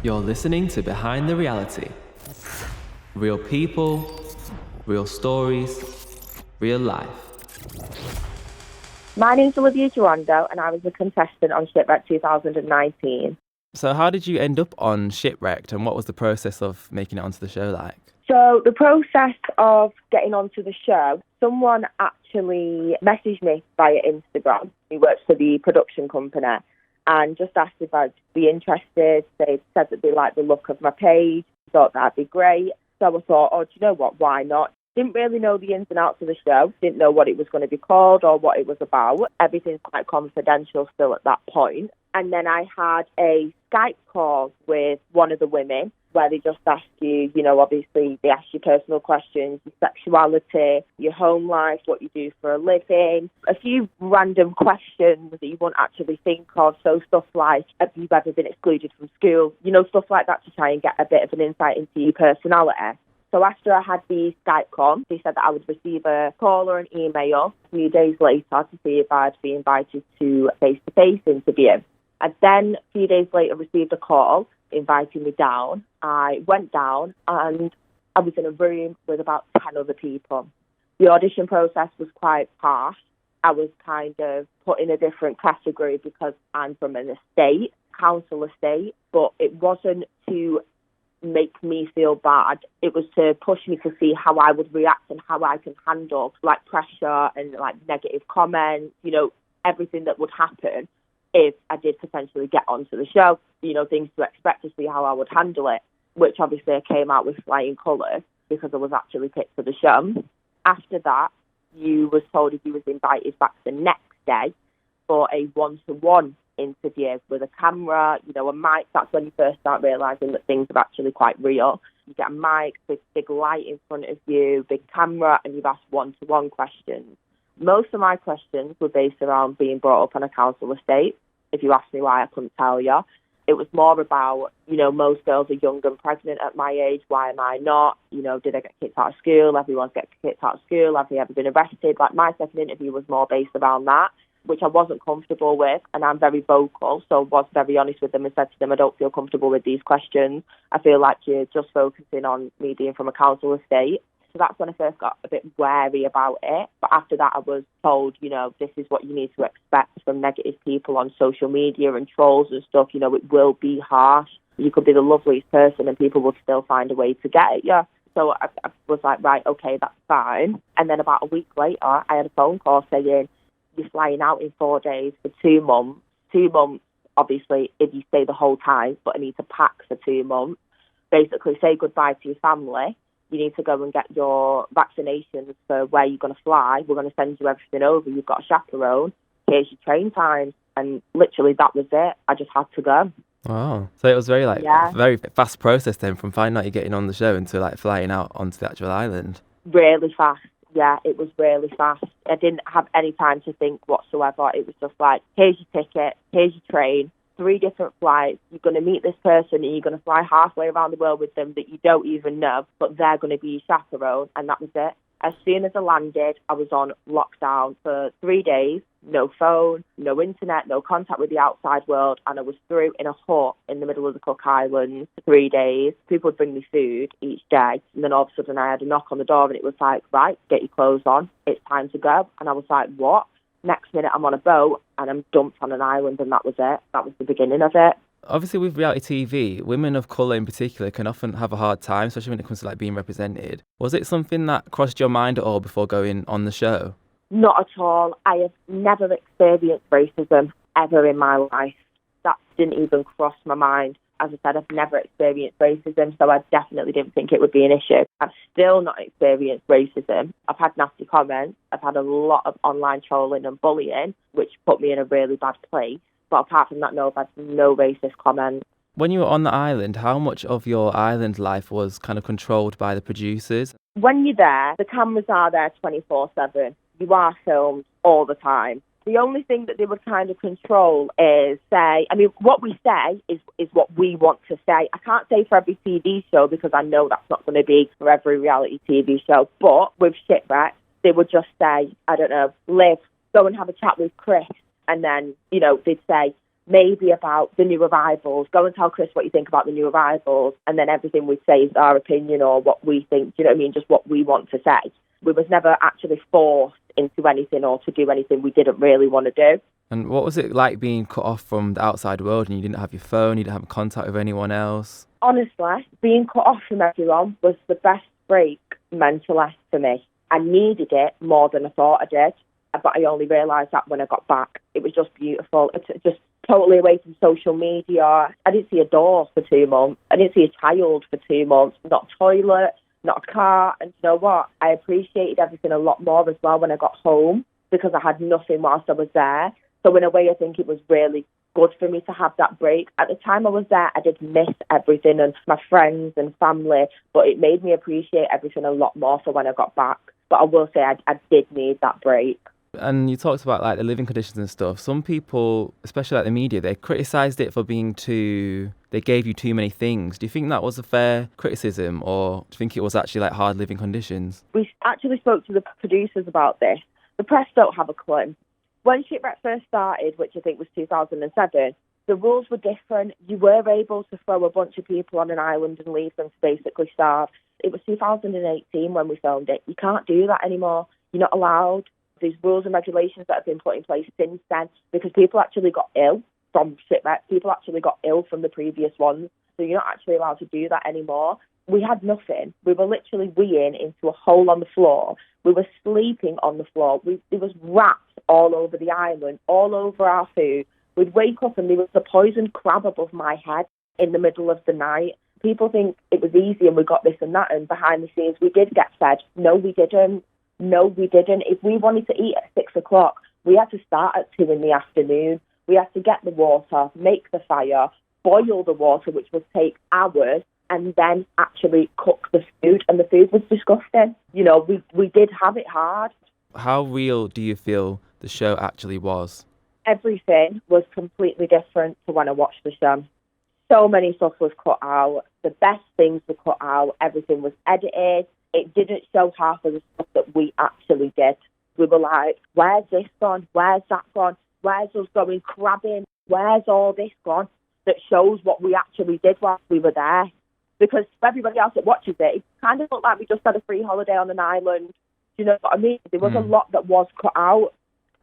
You're listening to Behind the Reality. Real people, real stories, real life. My name's Liv Jawando, and I was a contestant on Shipwrecked 2019. So how did you end up on Shipwrecked, and what was the process of making it onto the show like? So the process of getting onto the show, someone actually messaged me via Instagram. He works for the production company and just asked if I'd be interested. They said that they liked the look of my page, thought that'd be great. So I thought, oh, do you know what, why not? Didn't really know the ins and outs of the show, didn't know what it was going to be called or what it was about. Everything's quite confidential still at that point. And then I had a Skype call with one of the women where they just ask you, obviously they ask you personal questions, your sexuality, your home life, what you do for a living, a few random questions that you won't actually think of. So stuff like, have you ever been excluded from school? Stuff like that to try and get a bit of an insight into your personality. So after I had the Skype call, they said that I would receive a call or an email a few days later to see if I'd be invited to a face-to-face interview. I then, a few days later, received a call inviting me down. I went down and I was in a room with about 10 other people. The audition process was quite harsh. I was kind of put in a different category because I'm from an estate, council estate, but it wasn't to make me feel bad. It was to push me to see how I would react and how I can handle like pressure and like negative comments, everything that would happen if I did potentially get onto the show, things to expect to see how I would handle it, which obviously I came out with flying colours because I was actually picked for the show. After that, you was told if you was invited back the next day for a one-to-one interview with a camera, a mic. That's when you first start realising that things are actually quite real. You get a mic, big light in front of you, big camera, and you've asked one-to-one questions. Most of my questions were based around being brought up on a council estate. If you asked me why, I couldn't tell you. It was more about, most girls are young and pregnant at my age. Why am I not? Did I get kicked out of school? Everyone's getting kicked out of school. Have they ever been arrested? Like, my second interview was more based around that, which I wasn't comfortable with. And I'm very vocal, so I was very honest with them and said to them, I don't feel comfortable with these questions. I feel like you're just focusing on me being from a council estate. So that's when I first got a bit wary about it. But after that, I was told, this is what you need to expect from negative people on social media and trolls and stuff. It will be harsh. You could be the loveliest person and people will still find a way to get at you. So I was like, right, okay, that's fine. And then about a week later, I had a phone call saying, you're flying out in 4 days for 2 months. 2 months, obviously, if you stay the whole time, but I need to pack for 2 months. Basically, say goodbye to your family. You need to go and get your vaccinations for where you're going to fly. We're going to send you everything over. You've got a chaperone. Here's your train time. And literally that was it. I just had to go. Wow. So it was very very fast process then, from finding out you're getting on the show into flying out onto the actual island. Really fast. Yeah, it was really fast. I didn't have any time to think whatsoever. It was just like, here's your ticket, here's your train, 3 different flights. You're going to meet this person and you're going to fly halfway around the world with them that you don't even know, but they're going to be your chaperone. And that was it. As soon as I landed, I was on lockdown for 3 days. No phone, no internet, no contact with the outside world. And I was through in a hut in the middle of the Cook Islands for 3 days. People would bring me food each day. And then all of a sudden I had a knock on the door and it was like, right, get your clothes on. It's time to go. And I was like, what? Next minute I'm on a boat and I'm dumped on an island, and that was it. That was the beginning of it. Obviously, with reality TV, women of colour in particular can often have a hard time, especially when it comes to being represented. Was it something that crossed your mind at all before going on the show? Not at all. I have never experienced racism ever in my life. That didn't even cross my mind. As I said, I've never experienced racism, so I definitely didn't think it would be an issue. I've still not experienced racism. I've had nasty comments. I've had a lot of online trolling and bullying, which put me in a really bad place. But apart from that, no, I've had no racist comments. When you were on the island, how much of your island life was kind of controlled by the producers? When you're there, the cameras are there 24/7. You are filmed all the time. The only thing that they would kind of control is what we say is what we want to say. I can't say for every TV show because I know that's not going to be for every reality TV show. But with Shipwrecked, they would just say, I don't know, Liv, go and have a chat with Chris. And then, they'd say, maybe about the new arrivals. Go and tell Chris what you think about the new arrivals, and then everything we say is our opinion or what we think, do you know what I mean, just what we want to say. We was never actually forced into anything or to do anything we didn't really want to do. And what was it like being cut off from the outside world and you didn't have your phone, you didn't have contact with anyone else? Honestly, being cut off from everyone was the best break mentally for me. I needed it more than I thought I did, but I only realised that when I got back. It was just beautiful. It's just totally away from social media. I didn't see a door for 2 months. I didn't see a child for 2 months, not a toilet, not a car. And you know what? I appreciated everything a lot more as well when I got home because I had nothing whilst I was there. So in a way, I think it was really good for me to have that break. At the time I was there, I did miss everything and my friends and family, but it made me appreciate everything a lot more for when I got back. But I will say I did need that break. And you talked about like the living conditions and stuff. Some people, especially like the media, they criticised it for being they gave you too many things. Do you think that was a fair criticism, or do you think it was actually like hard living conditions? We actually spoke to the producers about this. The press don't have a clue. When Shipwrecked first started, which I think was 2007, the rules were different. You were able to throw a bunch of people on an island and leave them to basically starve. It was 2018 when we filmed it. You can't do that anymore. You're not allowed. There's rules and regulations that have been put in place since then because people actually got ill from Shipwrecked. People actually got ill from the previous ones. So you're not actually allowed to do that anymore. We had nothing. We were literally weeing into a hole on the floor. We were sleeping on the floor. There was rats all over the island, all over our food. We'd wake up and there was a poisoned crab above my head in the middle of the night. People think it was easy and we got this and that, and behind the scenes we did get fed. No, we didn't. No, we didn't. If we wanted to eat at 6 o'clock, we had to start at 2 in the afternoon. We had to get the water, make the fire, boil the water, which would take hours, and then actually cook the food. And the food was disgusting. You know, we did have it hard. How real do you feel the show actually was? Everything was completely different to when I watched the show. So many stuff was cut out. The best things were cut out. Everything was edited. It didn't show half of the stuff that we actually did. We were like, where's this gone? Where's that gone? Where's us going crabbing? Where's all this gone? That shows what we actually did whilst we were there. Because for everybody else that watches it, it kind of looked like we just had a free holiday on an island. Do you know what I mean? There was a lot that was cut out.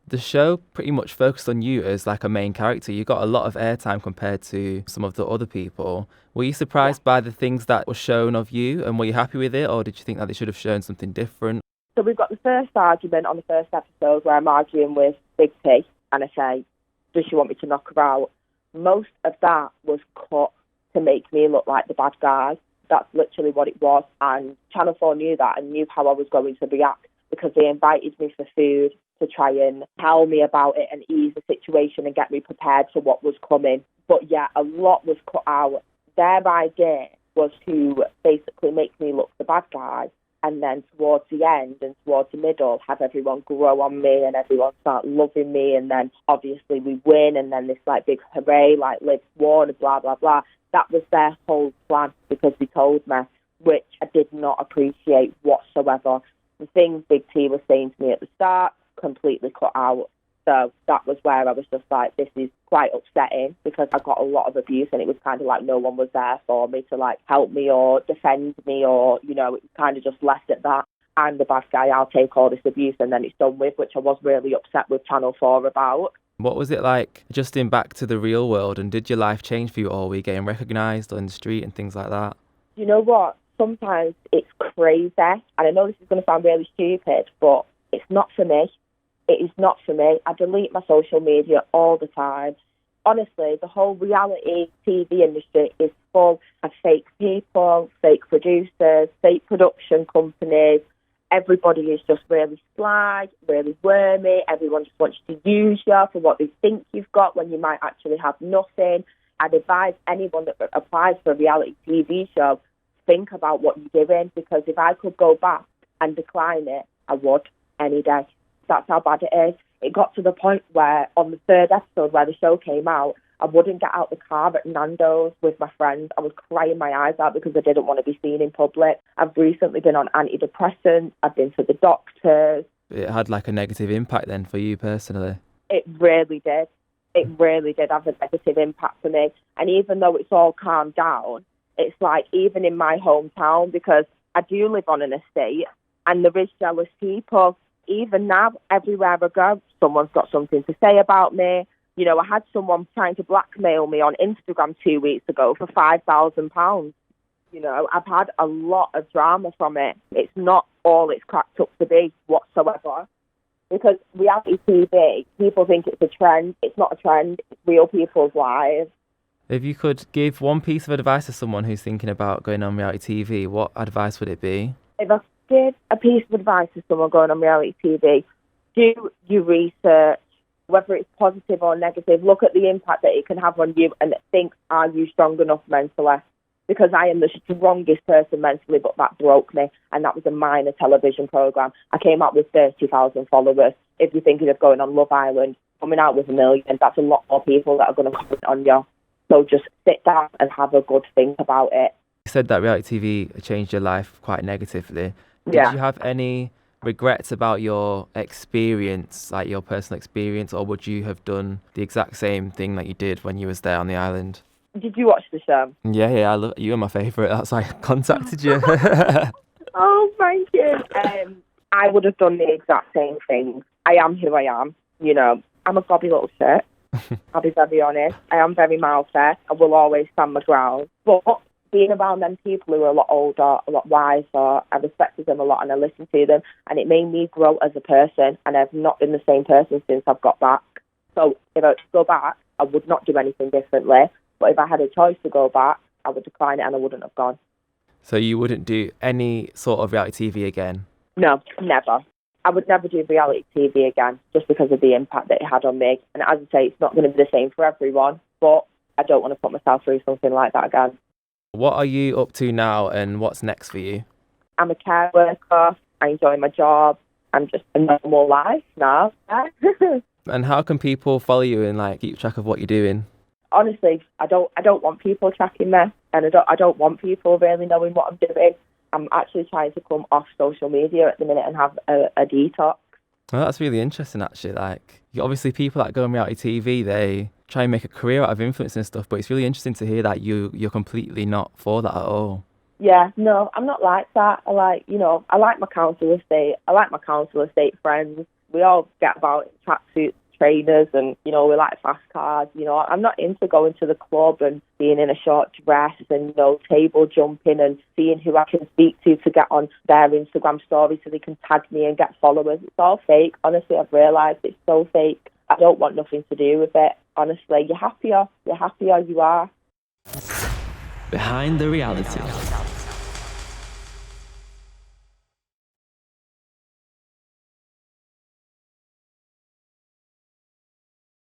The show pretty much focused on you as like a main character. You got a lot of airtime compared to some of the other people. Were you surprised by the things that were shown of you, and were you happy with it, or did you think that they should have shown something different? So we've got the first argument on the first episode where I'm arguing with Big T, and I say, does she want me to knock her out? Most of that was cut to make me look like the bad guy. That's literally what it was. And Channel 4 knew that and knew how I was going to react because they invited me for food to try and tell me about it and ease the situation and get me prepared for what was coming. But yeah, a lot was cut out. Their idea was to basically make me look the bad guy, and then towards the end and towards the middle have everyone grow on me and everyone start loving me, and then obviously we win, and then this like big hooray, like Liv Jawando, blah, blah, blah. That was their whole plan because they told me, which I did not appreciate whatsoever. The things Big T was saying to me at the start, completely cut out. So that was where I was just like, this is quite upsetting because I got a lot of abuse and it was kind of like no one was there for me to like help me or defend me, or, you know, it was kind of just left at that. I'm the bad guy, I'll take all this abuse and then it's done with, which I was really upset with Channel 4 about. What was it like adjusting back to the real world, and did your life change for you, or were you getting recognised on the street and things like that? You know what? Sometimes it's crazy, and I know this is going to sound really stupid, but it's not for me. It is not for me. I delete my social media all the time. Honestly, the whole reality TV industry is full of fake people, fake producers, fake production companies. Everybody is just really sly, really wormy. Everyone just wants to use you for what they think you've got when you might actually have nothing. I'd advise anyone that applies for a reality TV show, think about what you're doing, because if I could go back and decline it, I would any day. That's how bad it is. It got to the point where on the third episode where the show came out, I wouldn't get out the car at Nando's with my friends. I was crying my eyes out because I didn't want to be seen in public. I've recently been on antidepressants. I've been to the doctors. It had like a negative impact then for you personally? It really did. It really did have a negative impact for me. And even though it's all calmed down, it's like even in my hometown, because I do live on an estate and there is jealous people. Even now, everywhere I go, someone's got something to say about me. You know, I had someone trying to blackmail me on Instagram 2 weeks ago for £5,000. You know, I've had a lot of drama from it. It's not all it's cracked up to be whatsoever. Because reality TV, people think it's a trend. It's not a trend. It's real people's lives. If you could give one piece of advice to someone who's thinking about going on reality TV, what advice would it be? If I give a piece of advice to someone going on reality TV, do your research, whether it's positive or negative. Look at the impact that it can have on you and think, are you strong enough mentally? Because I am the strongest person mentally, but that broke me, and that was a minor television programme. I came out with 30,000 followers. If you're thinking of going on Love Island, coming out with 1 million, that's a lot more people that are going to comment on you. So just sit down and have a good think about it. You said that reality TV changed your life quite negatively. Did you have any regrets about your experience, like your personal experience, or would you have done the exact same thing that you did when you was there on the island? Did you watch the show? Yeah, I love you. Are my favourite. That's why I contacted you. Oh, thank you. I would have done the exact same thing. I am who I am. You know, I'm a gobby little shit. I'll be very honest. I am very mouth-set. I will always stand my ground. But being around them people who are a lot older, a lot wiser, I respected them a lot and I listened to them, and it made me grow as a person, and I've not been the same person since I've got back. So if I go back, I would not do anything differently. But if I had a choice to go back, I would decline it and I wouldn't have gone. So you wouldn't do any sort of reality TV again? No, never. I would never do reality TV again just because of the impact that it had on me. And as I say, it's not going to be the same for everyone, but I don't want to put myself through something like that again. What are you up to now and what's next for you? I'm a care worker. I enjoy my job. I'm just a normal life now. And how can people follow you and like keep track of what you're doing? Honestly, I don't want people tracking me, and I don't want people really knowing what I'm doing. I'm actually trying to come off social media at the minute and have a detox. Well, that's really interesting, actually. Like, obviously, people that go on reality TV, they try and make a career out of influence and stuff. But it's really interesting to hear that you're completely not for that at all. Yeah, no, I'm not like that. I like my council estate. I like my council estate friends. We all get about in tracksuits, trainers, and, we like fast cars. I'm not into going to the club and being in a short dress and, table jumping and seeing who I can speak to get on their Instagram story so they can tag me and get followers. It's all fake. Honestly, I've realised it's so fake. I don't want nothing to do with it. Honestly, you're happier you are. Behind the reality.